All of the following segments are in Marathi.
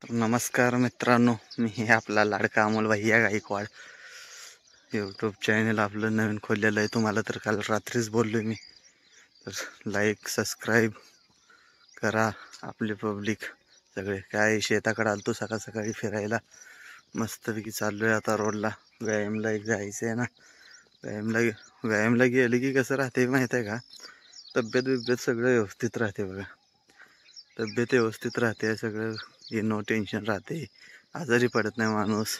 तर नमस्कार मित्रांनो, मी आपला लाडका अमोल भैया गायकवाड. यूट्यूब चॅनल आपलं नवीन खोललेलं आहे. तुम्हाला तर काल रात्रीच बोललो मी. तर लाईक सबस्क्राईब करा. आपली पब्लिक सगळे काय शेताकडे आलतो सकाळ सकाळी फिरायला. मस्तपैकी चाललो आहे आता रोडला. व्यायामला एक जायचं आहे ना. व्यायामला गेलं की कसं राहते माहीत आहे का, तब्येत सगळं व्यवस्थित राहते बघा. तब्येत व्यवस्थित राहते, सगळं नो टेन्शन राहते, आजारी पडत नाही माणूस.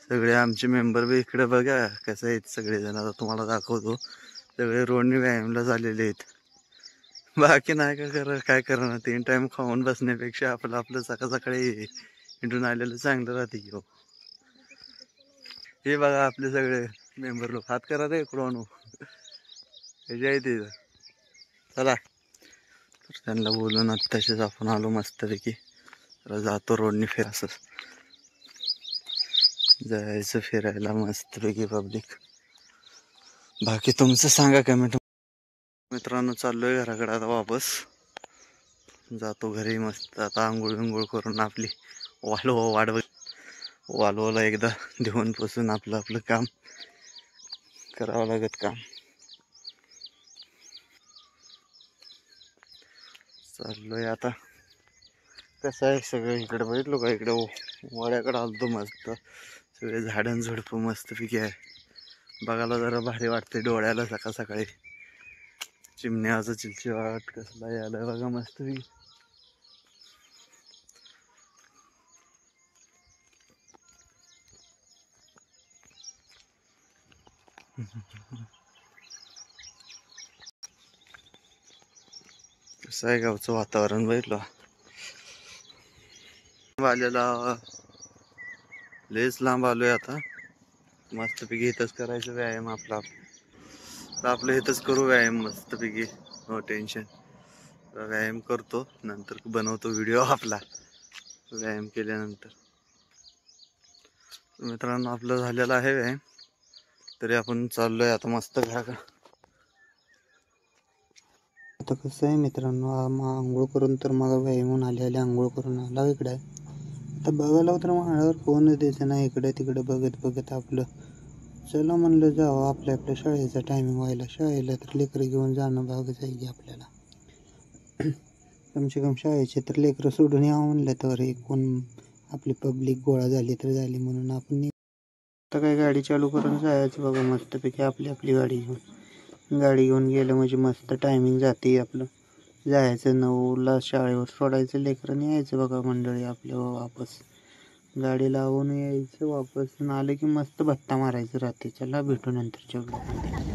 सगळे आमचे मेंबर बी इकडे बघा कसं आहेत सगळेजण. आता तुम्हाला दाखवतो. सगळे रोडने व्यायामला झालेले आहेत. बाकी नाही काय करणार, 3 टाइम खाऊन बसण्यापेक्षा आपलं आपलं सकाळ सकाळी हिंडून आलेलं चांगलं राहते की हो. हे बघा आपले सगळे मेंबर लोक हात करा रे इकडून हे आहे ते. चला, तर त्यांना बोलून तसेच आपण आलो मस्तपैकी. तर जातो रोडने असं जायचं फिरायला मस्तपैकी पब्लिक. बाकी तुमचं सांगा कमेंट. मित्रांनो चाललोय घराकडे आता वापस. जातो घरी मस्त. आता आंघोळ करून आपली वालवला एकदा देऊन पासून आपलं आपलं काम करावं लागत. काम चाललोय आता. कसं आहे सगळं इकडे बघितलो का, इकडे वाड्याकडे आलतो मस्त. सगळे झाडं झुडपं मस्तपैकी आहे. बघायला जरा भारी वाटते डोळ्याला सकाळ सकाळी. चिमण्याचं चिलचिवाट कसला यायला बघा मस्तपैकी. कसं आहे गावचं वातावरण बघितलं. आलेला लेस लांब आलोय आता. मस्तपैकी इथंच करायचं व्यायाम आपलं इथंच करू व्यायाम मस्तपैकी. No tension. व्यायाम करतो, नंतर बनवतो व्हिडिओ आपला व्यायाम केल्यानंतर. मित्रांनो आपलं झालेलं आहे व्यायाम. तरी आपण चाललोय आता मस्त घरा. आता कसं आहे मित्रांनो, आंघोळ करून तर मग व्यायामून आले आंघोळ करून आला इकडे. आता बघायला तर माळावर कोणच द्यायचं नाही. इकडे तिकडे बघत आपलं चला म्हणलं जावं. आपल्या शाळेचा टायमिंग व्हायला, शाळेला तर लेकरं घेऊन जाणं भागच आहे की आपल्याला. कमसे कम शाळेचे तर लेकरं सोडून यावं म्हणलं तर कोण आपली पब्लिक गोळा झाली तर झाली म्हणून आपण आता काय गाडी चालू करून जायचं बघा मस्तपैकी. आपली आपली गाडी घेऊन गेलं म्हणजे मस्त टायमिंग जाते आपलं. जायचं 9ला शाळेवर सोडायचं लेकरं, यायचं बघा मंडळी आपल्या वापस. गाडी लावून यायचं वापस. आलं की मस्त भत्ता मारायचं राहते. चला भेटू नंतरच्या व्हिडिओमध्ये.